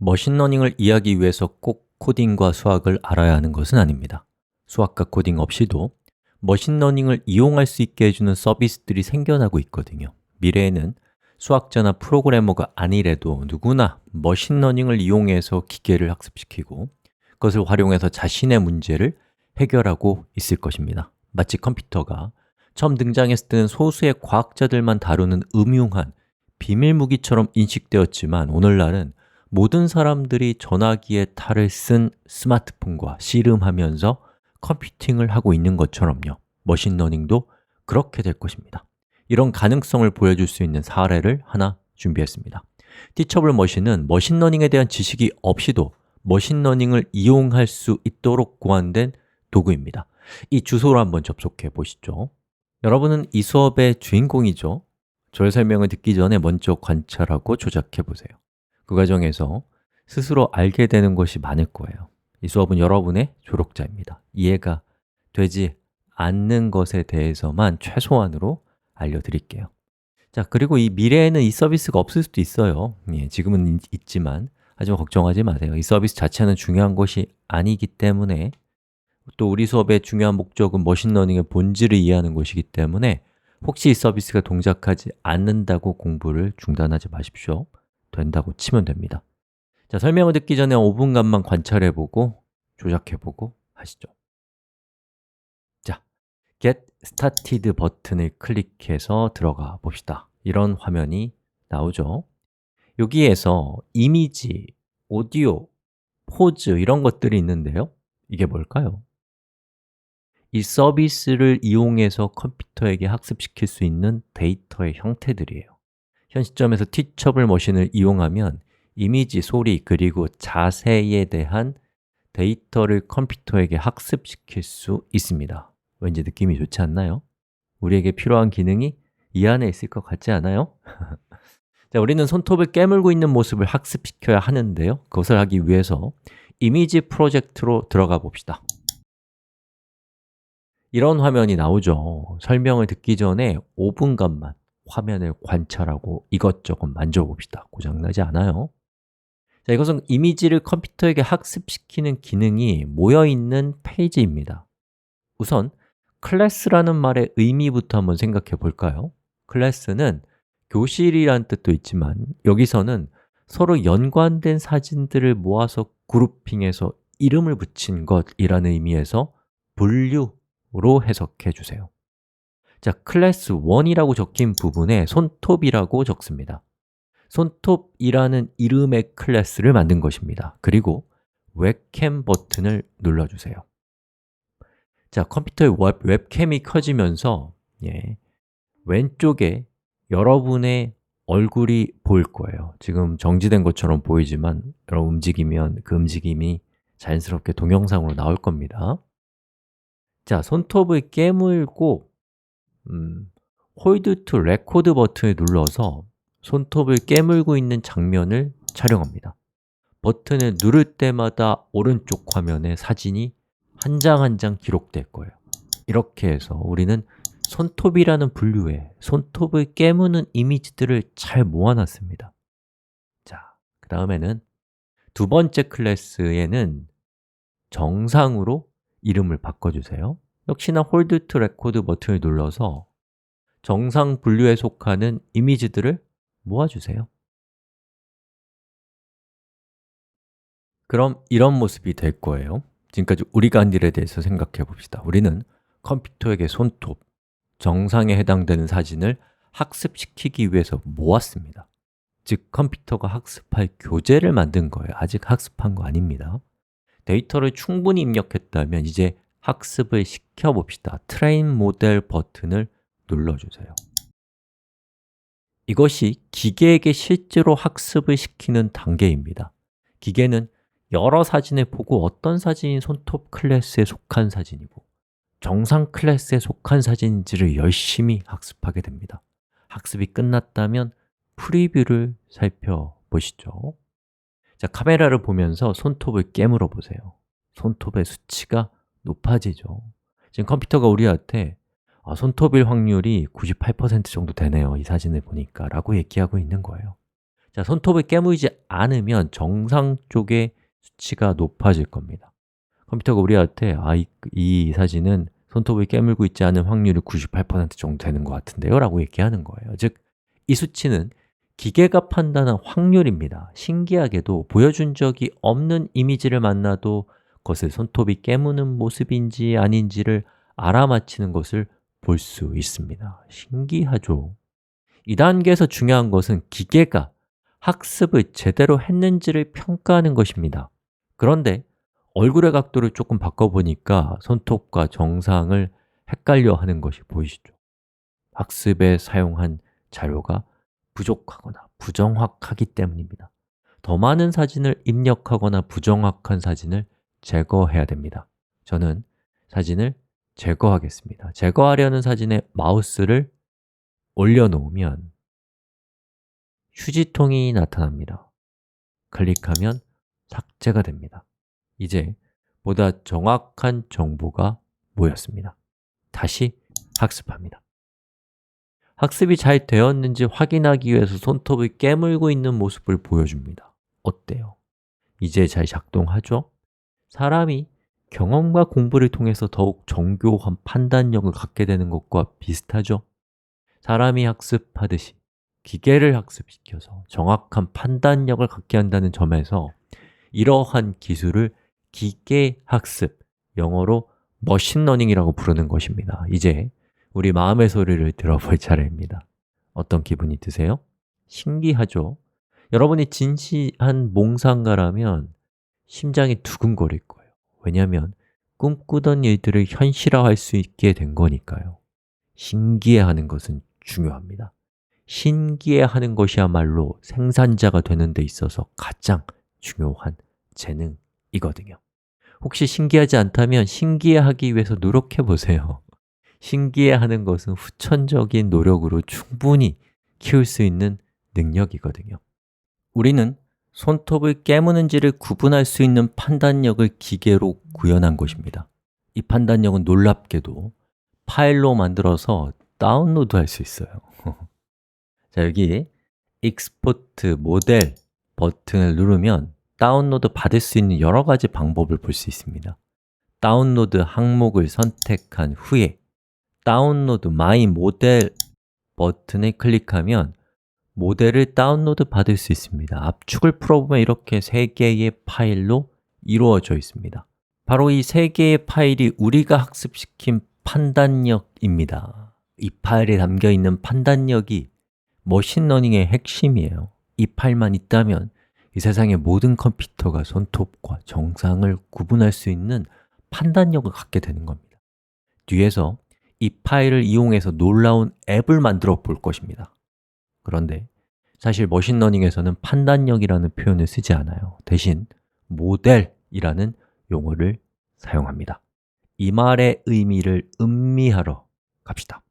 머신러닝을 이해하기 위해서 꼭 코딩과 수학을 알아야 하는 것은 아닙니다. 수학과 코딩 없이도 머신러닝을 이용할 수 있게 해주는 서비스들이 생겨나고 있거든요. 미래에는 수학자나 프로그래머가 아니래도 누구나 머신러닝을 이용해서 기계를 학습시키고 그것을 활용해서 자신의 문제를 해결하고 있을 것입니다. 마치 컴퓨터가 처음 등장했을 때는 소수의 과학자들만 다루는 음흉한 비밀 무기처럼 인식되었지만 오늘날은 모든 사람들이 전화기에 탈을 쓴 스마트폰과 씨름하면서 컴퓨팅을 하고 있는 것처럼요. 머신러닝도 그렇게 될 것입니다. 이런 가능성을 보여줄 수 있는 사례를 하나 준비했습니다. 티처블 머신은 머신러닝에 대한 지식이 없이도 머신러닝을 이용할 수 있도록 고안된 도구입니다. 이 주소로 한번 접속해 보시죠. 여러분은 이 수업의 주인공이죠. 저의 설명을 듣기 전에 먼저 관찰하고 조작해 보세요. 그 과정에서 스스로 알게 되는 것이 많을 거예요. 이 수업은 여러분의 조력자입니다. 이해가 되지 않는 것에 대해서만 최소한으로 알려드릴게요. 자, 그리고 이 미래에는 이 서비스가 없을 수도 있어요. 지금은 있지만 하지만 걱정하지 마세요. 이 서비스 자체는 중요한 것이 아니기 때문에 또 우리 수업의 중요한 목적은 머신러닝의 본질을 이해하는 것이기 때문에 혹시 이 서비스가 동작하지 않는다고 공부를 중단하지 마십시오. 된다고 치면 됩니다. 자, 설명을 듣기 전에 5분간만 관찰해보고 조작해보고 하시죠. 자, Get Started 버튼을 클릭해서 들어가 봅시다. 이런 화면이 나오죠. 여기에서 이미지, 오디오, 포즈 이런 것들이 있는데요. 이게 뭘까요? 이 서비스를 이용해서 컴퓨터에게 학습시킬 수 있는 데이터의 형태들이에요. 현 시점에서 티처블 머신을 이용하면 이미지, 소리, 그리고 자세에 대한 데이터를 컴퓨터에게 학습시킬 수 있습니다. 왠지 느낌이 좋지 않나요? 우리에게 필요한 기능이 이 안에 있을 것 같지 않아요? 자, 우리는 손톱을 깨물고 있는 모습을 학습시켜야 하는데요. 그것을 하기 위해서 이미지 프로젝트로 들어가 봅시다. 이런 화면이 나오죠. 설명을 듣기 전에 5분간만 화면을 관찰하고 이것저것 만져봅시다. 고장나지 않아요. 자, 이것은 이미지를 컴퓨터에게 학습시키는 기능이 모여있는 페이지입니다. 우선 클래스라는 말의 의미부터 한번 생각해 볼까요? 클래스는 교실이란 뜻도 있지만 여기서는 서로 연관된 사진들을 모아서 그룹핑해서 이름을 붙인 것이라는 의미에서 분류로 해석해 주세요. 자, 클래스 1이라고 적힌 부분에 손톱이라고 적습니다. 손톱이라는 이름의 클래스를 만든 것입니다. 그리고 웹캠 버튼을 눌러주세요. 자, 컴퓨터의 웹캠이 켜지면서 왼쪽에 여러분의 얼굴이 보일 거예요. 지금 정지된 것처럼 보이지만 여러분 움직이면 그 움직임이 자연스럽게 동영상으로 나올 겁니다. 자, 손톱을 깨물고 홀드 투 레코드 버튼을 눌러서 손톱을 깨물고 있는 장면을 촬영합니다. 버튼을 누를 때마다 오른쪽 화면에 사진이 한 장 한 장 기록될 거예요. 이렇게 해서 우리는 손톱이라는 분류에 손톱을 깨무는 이미지들을 잘 모아놨습니다. 자, 그 다음에는 두 번째 클래스에는 정상으로 이름을 바꿔주세요. 역시나 홀드 투 레코드 버튼을 눌러서 정상 분류에 속하는 이미지들을 모아주세요. 그럼 이런 모습이 될 거예요. 지금까지 우리가 한 일에 대해서 생각해 봅시다. 우리는 컴퓨터에게 손톱, 정상에 해당되는 사진을 학습시키기 위해서 모았습니다. 즉, 컴퓨터가 학습할 교재를 만든 거예요. 아직 학습한 거 아닙니다. 데이터를 충분히 입력했다면 이제 학습을 시켜봅시다. 트레인 모델 버튼을 눌러주세요. 이것이 기계에게 실제로 학습을 시키는 단계입니다. 기계는 여러 사진을 보고 어떤 사진이 손톱 클래스에 속한 사진이고 정상 클래스에 속한 사진인지를 열심히 학습하게 됩니다. 학습이 끝났다면 프리뷰를 살펴보시죠. 자, 카메라를 보면서 손톱을 깨물어 보세요. 손톱의 수치가 높아지죠. 지금 컴퓨터가 우리한테 손톱일 확률이 98% 정도 되네요. 이 사진을 보니까 라고 얘기하고 있는 거예요. 자, 손톱을 깨물지 않으면 정상 쪽의 수치가 높아질 겁니다. 컴퓨터가 우리한테 이 사진은 손톱을 깨물고 있지 않은 확률이 98% 정도 되는 것 같은데요? 라고 얘기하는 거예요. 즉, 이 수치는 기계가 판단한 확률입니다. 신기하게도 보여준 적이 없는 이미지를 만나도 그것을 손톱이 깨무는 모습인지 아닌지를 알아맞히는 것을 볼 수 있습니다. 신기하죠? 이 단계에서 중요한 것은 기계가 학습을 제대로 했는지를 평가하는 것입니다. 그런데 얼굴의 각도를 조금 바꿔보니까 손톱과 정상을 헷갈려 하는 것이 보이시죠? 학습에 사용한 자료가 부족하거나 부정확하기 때문입니다. 더 많은 사진을 입력하거나 부정확한 사진을 제거해야 됩니다. 저는 사진을 제거하겠습니다. 제거하려는 사진에 마우스를 올려놓으면 휴지통이 나타납니다. 클릭하면 삭제가 됩니다. 이제 보다 정확한 정보가 모였습니다. 다시 학습합니다. 학습이 잘 되었는지 확인하기 위해서 손톱을 깨물고 있는 모습을 보여줍니다. 어때요? 이제 잘 작동하죠? 사람이 경험과 공부를 통해서 더욱 정교한 판단력을 갖게 되는 것과 비슷하죠? 사람이 학습하듯이 기계를 학습시켜서 정확한 판단력을 갖게 한다는 점에서 이러한 기술을 기계학습, 영어로 머신러닝이라고 부르는 것입니다. 이제 우리 마음의 소리를 들어볼 차례입니다. 어떤 기분이 드세요? 신기하죠? 여러분이 진지한 몽상가라면 심장이 두근거릴 거예요. 왜냐하면 꿈꾸던 일들을 현실화할 수 있게 된 거니까요. 신기해하는 것은 중요합니다. 신기해하는 것이야말로 생산자가 되는 데 있어서 가장 중요한 재능이거든요. 혹시 신기하지 않다면 신기해하기 위해서 노력해 보세요. 신기해하는 것은 후천적인 노력으로 충분히 키울 수 있는 능력이거든요. 우리는 손톱을 깨무는지를 구분할 수 있는 판단력을 기계로 구현한 것입니다. 이 판단력은 놀랍게도 파일로 만들어서 다운로드할 수 있어요. 자, 여기 익스포트 모델 버튼을 누르면 다운로드 받을 수 있는 여러 가지 방법을 볼 수 있습니다. 다운로드 항목을 선택한 후에 다운로드 마이 모델 버튼을 클릭하면 모델을 다운로드 받을 수 있습니다. 압축을 풀어보면 이렇게 3개의 파일로 이루어져 있습니다. 바로 이 3개의 파일이 우리가 학습시킨 판단력입니다. 이 파일에 담겨있는 판단력이 머신러닝의 핵심이에요. 이 파일만 있다면 이 세상의 모든 컴퓨터가 손톱과 정상을 구분할 수 있는 판단력을 갖게 되는 겁니다. 뒤에서 이 파일을 이용해서 놀라운 앱을 만들어 볼 것입니다. 그런데 사실 머신러닝에서는 판단력이라는 표현을 쓰지 않아요. 대신 모델이라는 용어를 사용합니다. 이 말의 의미를 음미하러 갑시다.